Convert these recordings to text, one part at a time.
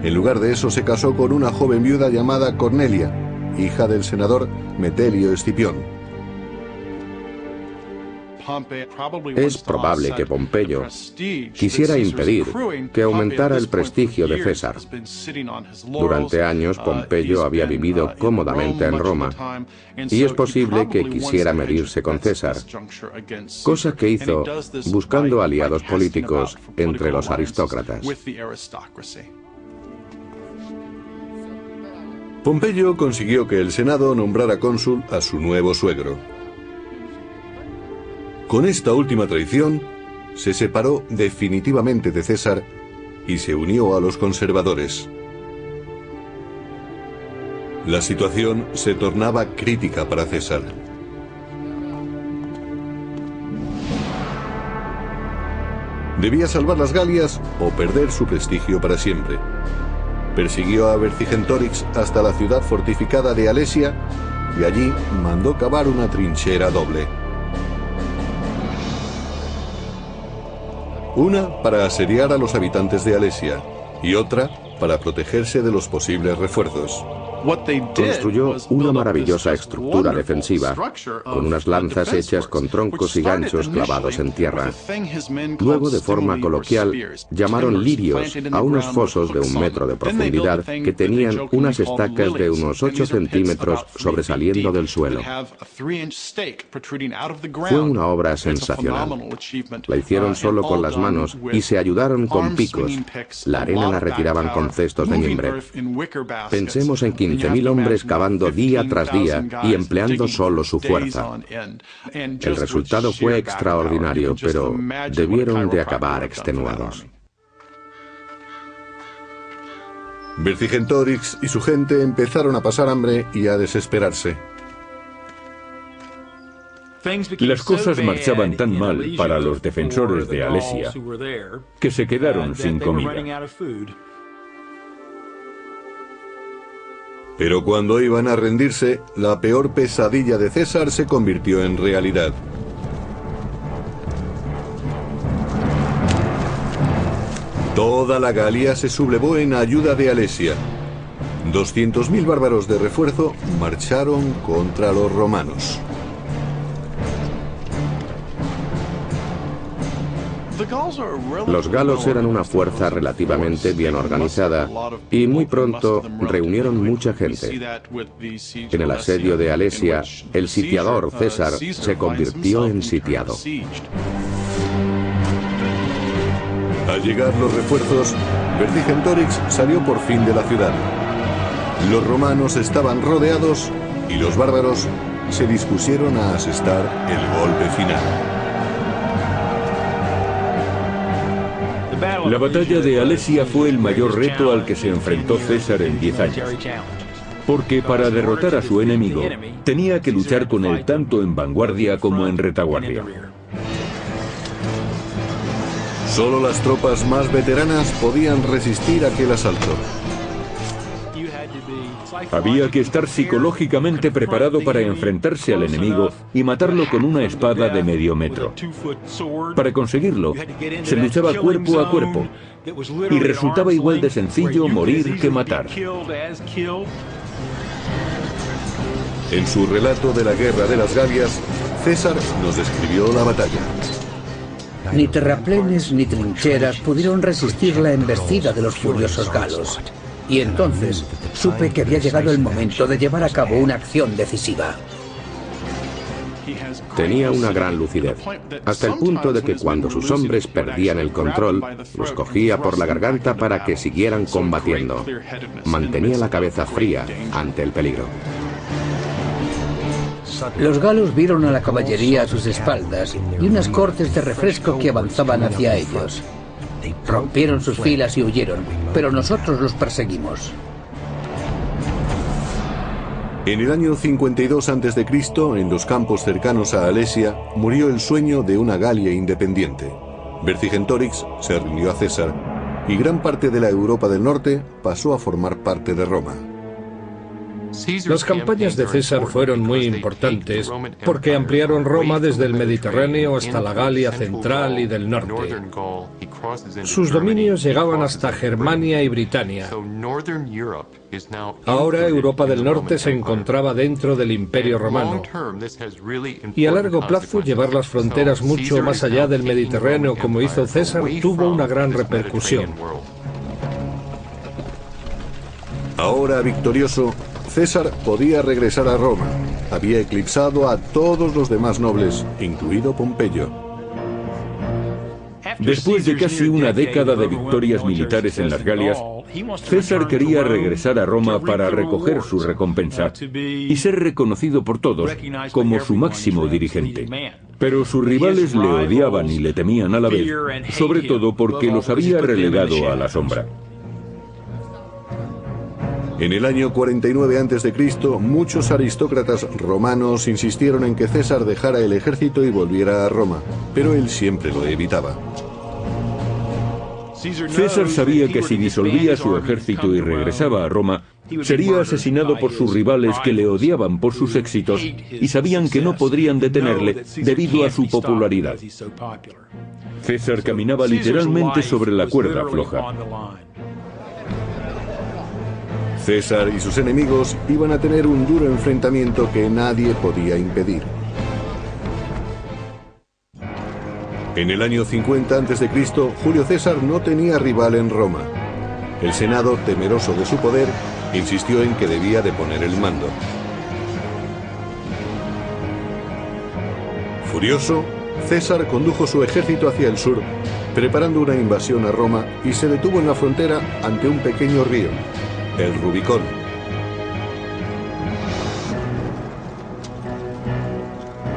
En lugar de eso, se casó con una joven viuda llamada Cornelia, hija del senador Metelio Escipión. Es probable que Pompeyo quisiera impedir que aumentara el prestigio de César. Durante años, Pompeyo había vivido cómodamente en Roma, y es posible que quisiera medirse con César, cosa que hizo buscando aliados políticos entre los aristócratas. Pompeyo consiguió que el Senado nombrara cónsul a su nuevo suegro. Con esta última traición, se separó definitivamente de César y se unió a los conservadores. La situación se tornaba crítica para César. Debía salvar las Galias o perder su prestigio para siempre. Persiguió a Vercingetorix hasta la ciudad fortificada de Alesia y allí mandó cavar una trinchera doble. Una para asediar a los habitantes de Alesia y otra para protegerse de los posibles refuerzos. Construyó una maravillosa estructura defensiva, con unas lanzas hechas con troncos y ganchos clavados en tierra. Luego, de forma coloquial, llamaron lirios a unos fosos de 1 metro de profundidad que tenían unas estacas de unos 8 centímetros sobresaliendo del suelo. Fue una obra sensacional. La hicieron solo con las manos y se ayudaron con picos. La arena la retiraban con cestos de mimbre. Pensemos en 15.000 hombres cavando día tras día y empleando solo su fuerza. El resultado fue extraordinario, pero debieron de acabar extenuados. Vercingetorix y su gente empezaron a pasar hambre y a desesperarse. Las cosas marchaban tan mal para los defensores de Alesia que se quedaron sin comida. Pero cuando iban a rendirse, la peor pesadilla de César se convirtió en realidad. Toda la Galia se sublevó en ayuda de Alesia. 200.000 bárbaros de refuerzo marcharon contra los romanos. Los galos eran una fuerza relativamente bien organizada y muy pronto reunieron mucha gente. En el asedio de Alesia, el sitiador César se convirtió en sitiado. Al llegar los refuerzos, Vercingetorix salió por fin de la ciudad. Los romanos estaban rodeados y los bárbaros se dispusieron a asestar el golpe final. La batalla de Alesia fue el mayor reto al que se enfrentó César en 10 años. Porque para derrotar a su enemigo, tenía que luchar con él tanto en vanguardia como en retaguardia. Solo las tropas más veteranas podían resistir aquel asalto. Había que estar psicológicamente preparado para enfrentarse al enemigo y matarlo con una espada de medio metro. Para conseguirlo, se luchaba cuerpo a cuerpo, y resultaba igual de sencillo morir que matar. En su relato de la guerra de las Galias, César nos describió la batalla. Ni terraplenes ni trincheras pudieron resistir la embestida de los furiosos galos. Y entonces supe que había llegado el momento de llevar a cabo una acción decisiva. Tenía una gran lucidez, hasta el punto de que cuando sus hombres perdían el control, los cogía por la garganta para que siguieran combatiendo. Mantenía la cabeza fría ante el peligro. Los galos vieron a la caballería a sus espaldas y unas cortes de refresco que avanzaban hacia ellos. Rompieron sus filas y huyeron, pero nosotros los perseguimos. En el año 52 a.C., en los campos cercanos a Alesia, murió el sueño de una Galia independiente. Vercingetorix se rindió a César y gran parte de la Europa del norte pasó a formar parte de Roma. Las campañas de César fueron muy importantes porque ampliaron Roma desde el Mediterráneo hasta la Galia central y del norte. Sus dominios llegaban hasta Germania y Britania. Ahora Europa del Norte se encontraba dentro del Imperio Romano. Y a largo plazo llevar las fronteras mucho más allá del Mediterráneo como hizo César tuvo una gran repercusión. Ahora victorioso, César podía regresar a Roma. Había eclipsado a todos los demás nobles, incluido Pompeyo. Después de casi una década de victorias militares en las Galias, César quería regresar a Roma para recoger su recompensa y ser reconocido por todos como su máximo dirigente. Pero sus rivales le odiaban y le temían a la vez, sobre todo porque los había relegado a la sombra. En el año 49 a.C., muchos aristócratas romanos insistieron en que César dejara el ejército y volviera a Roma, pero él siempre lo evitaba. César sabía que si disolvía su ejército y regresaba a Roma, sería asesinado por sus rivales que le odiaban por sus éxitos y sabían que no podrían detenerle debido a su popularidad. César caminaba literalmente sobre la cuerda floja. César y sus enemigos iban a tener un duro enfrentamiento que nadie podía impedir. En el año 50 a.C., Julio César no tenía rival en Roma. El Senado, temeroso de su poder, insistió en que debía de poner el mando. Furioso, César condujo su ejército hacia el sur, preparando una invasión a Roma, y se detuvo en la frontera ante un pequeño río, el Rubicón.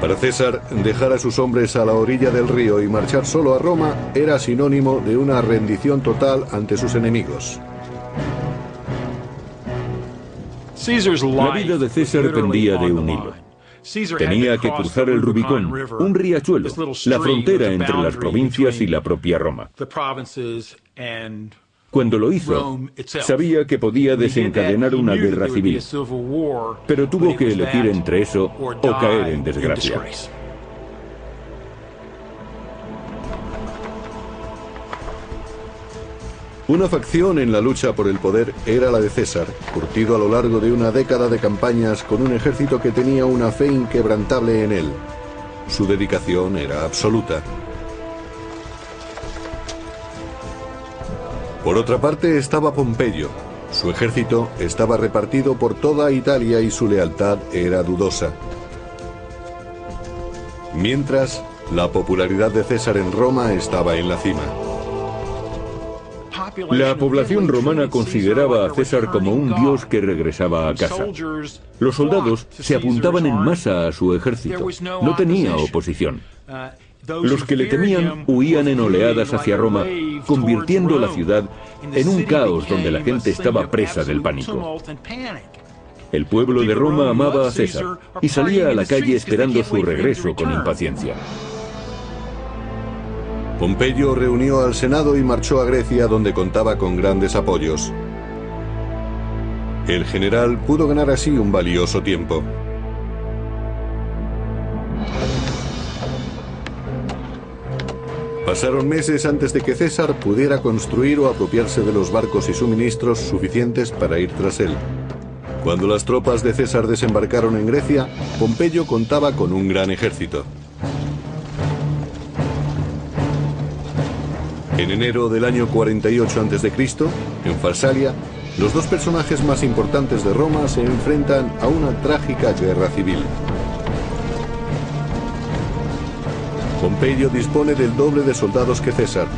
Para César, dejar a sus hombres a la orilla del río y marchar solo a Roma era sinónimo de una rendición total ante sus enemigos. La vida de César pendía de un hilo. Tenía que cruzar el Rubicón, un riachuelo, la frontera entre las provincias y la propia Roma. Cuando lo hizo, sabía que podía desencadenar una guerra civil, pero tuvo que elegir entre eso o caer en desgracia. Una facción en la lucha por el poder era la de César, curtido a lo largo de una década de campañas con un ejército que tenía una fe inquebrantable en él. Su dedicación era absoluta. Por otra parte estaba Pompeyo. Su ejército estaba repartido por toda Italia y su lealtad era dudosa. Mientras, la popularidad de César en Roma estaba en la cima. La población romana consideraba a César como un dios que regresaba a casa. Los soldados se apuntaban en masa a su ejército. No tenía oposición. Los que le temían huían en oleadas hacia Roma, convirtiendo la ciudad en un caos donde la gente estaba presa del pánico. El pueblo de Roma amaba a César y salía a la calle esperando su regreso con impaciencia. Pompeyo reunió al Senado y marchó a Grecia, donde contaba con grandes apoyos. El general pudo ganar así un valioso tiempo. Pasaron meses antes de que César pudiera construir o apropiarse de los barcos y suministros suficientes para ir tras él. Cuando las tropas de César desembarcaron en Grecia, Pompeyo contaba con un gran ejército. En enero del año 48 a.C., en Farsalia, los dos personajes más importantes de Roma se enfrentan a una trágica guerra civil. Pompeyo dispone del doble de soldados que César,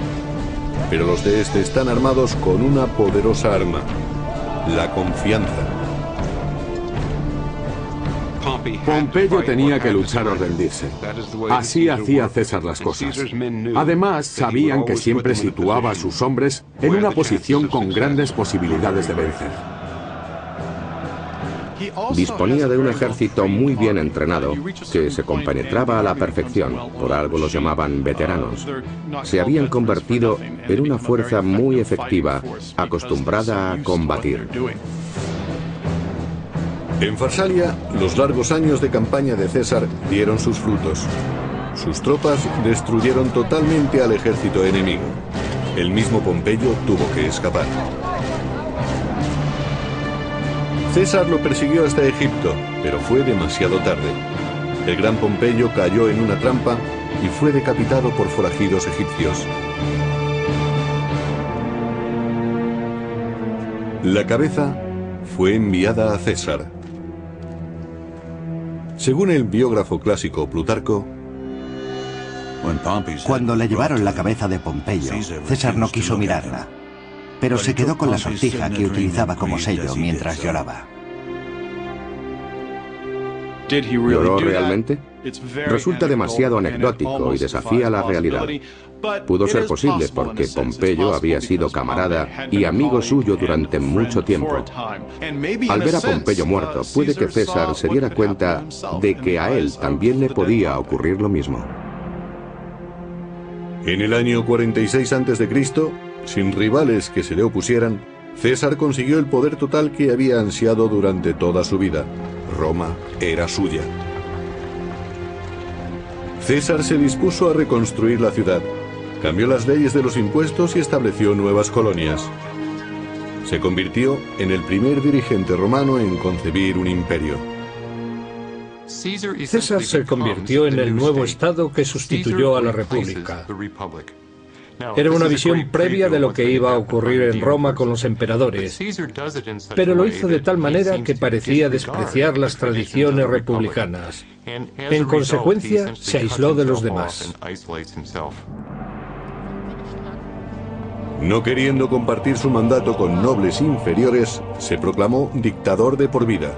pero los de este están armados con una poderosa arma, la confianza. Pompeyo tenía que luchar o rendirse. Así hacía César las cosas. Además, sabían que siempre situaba a sus hombres en una posición con grandes posibilidades de vencer. Disponía de un ejército muy bien entrenado, que se compenetraba a la perfección, por algo los llamaban veteranos. Se habían convertido en una fuerza muy efectiva, acostumbrada a combatir. En Farsalia, los largos años de campaña de César dieron sus frutos. Sus tropas destruyeron totalmente al ejército enemigo. El mismo Pompeyo tuvo que escapar. César lo persiguió hasta Egipto, pero fue demasiado tarde. El gran Pompeyo cayó en una trampa y fue decapitado por forajidos egipcios. La cabeza fue enviada a César. Según el biógrafo clásico Plutarco, cuando le llevaron la cabeza de Pompeyo, César no quiso mirarla, pero se quedó con la sortija que utilizaba como sello mientras lloraba. ¿Lloró realmente? Resulta demasiado anecdótico y desafía la realidad. Pudo ser posible porque Pompeyo había sido camarada y amigo suyo durante mucho tiempo. Al ver a Pompeyo muerto, puede que César se diera cuenta de que a él también le podía ocurrir lo mismo. En el año 46 a.C., sin rivales que se le opusieran, César consiguió el poder total que había ansiado durante toda su vida. Roma era suya. César se dispuso a reconstruir la ciudad, cambió las leyes de los impuestos y estableció nuevas colonias. Se convirtió en el primer dirigente romano en concebir un imperio. César se convirtió en el nuevo Estado que sustituyó a la República. Era una visión previa de lo que iba a ocurrir en Roma con los emperadores, pero lo hizo de tal manera que parecía despreciar las tradiciones republicanas. En consecuencia, se aisló de los demás. No queriendo compartir su mandato con nobles inferiores, se proclamó dictador de por vida.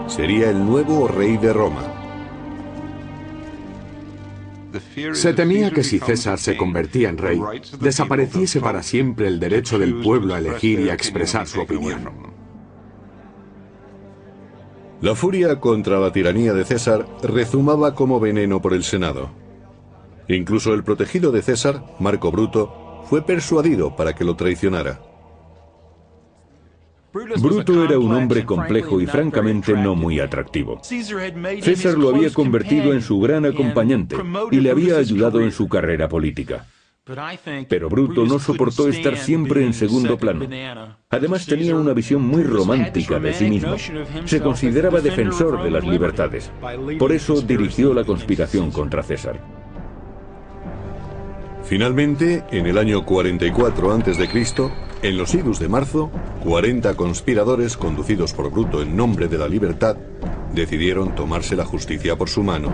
Sería el nuevo rey de Roma. Se temía que si César se convertía en rey, desapareciese para siempre el derecho del pueblo a elegir y a expresar su opinión. La furia contra la tiranía de César rezumaba como veneno por el Senado. Incluso el protegido de César, Marco Bruto, fue persuadido para que lo traicionara. Bruto era un hombre complejo y francamente no muy atractivo. César lo había convertido en su gran acompañante y le había ayudado en su carrera política. Pero Bruto no soportó estar siempre en segundo plano. Además tenía una visión muy romántica de sí mismo. Se consideraba defensor de las libertades. Por eso dirigió la conspiración contra César. Finalmente, en el año 44 a.C., en los idus de marzo, 40 conspiradores, conducidos por Bruto en nombre de la libertad, decidieron tomarse la justicia por su mano.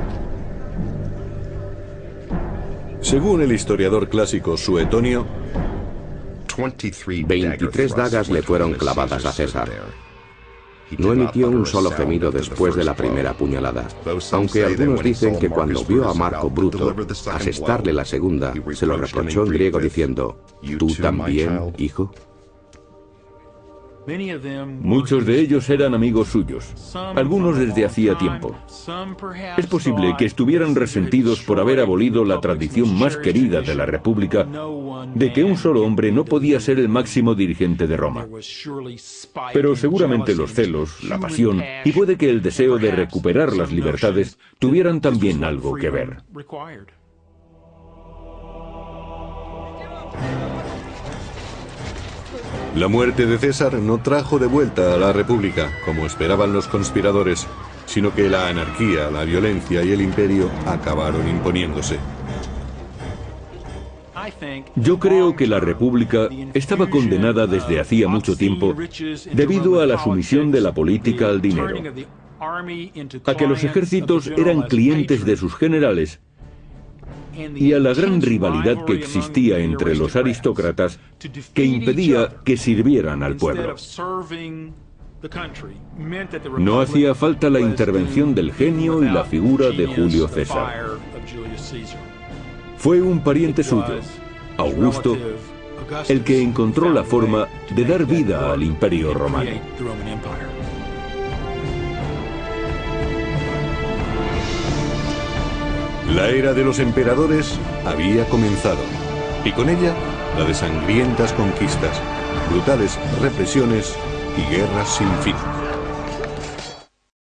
Según el historiador clásico Suetonio, 23 dagas le fueron clavadas a César. No emitió un solo gemido después de la primera puñalada, aunque algunos dicen que cuando vio a Marco Bruto asestarle la segunda, se lo reprochó en griego diciendo: ¿tú también, hijo? Muchos de ellos eran amigos suyos, algunos desde hacía tiempo. Es posible que estuvieran resentidos por haber abolido la tradición más querida de la República de que un solo hombre no podía ser el máximo dirigente de Roma. Pero seguramente los celos, la pasión y puede que el deseo de recuperar las libertades tuvieran también algo que ver. La muerte de César no trajo de vuelta a la República, como esperaban los conspiradores, sino que la anarquía, la violencia y el imperio acabaron imponiéndose. Yo creo que la República estaba condenada desde hacía mucho tiempo debido a la sumisión de la política al dinero, a que los ejércitos eran clientes de sus generales y a la gran rivalidad que existía entre los aristócratas que impedía que sirvieran al pueblo. No hacía falta la intervención del genio y la figura de Julio César. Fue un pariente suyo, Augusto, el que encontró la forma de dar vida al Imperio Romano. La era de los emperadores había comenzado, y con ella la de sangrientas conquistas, brutales represiones y guerras sin fin.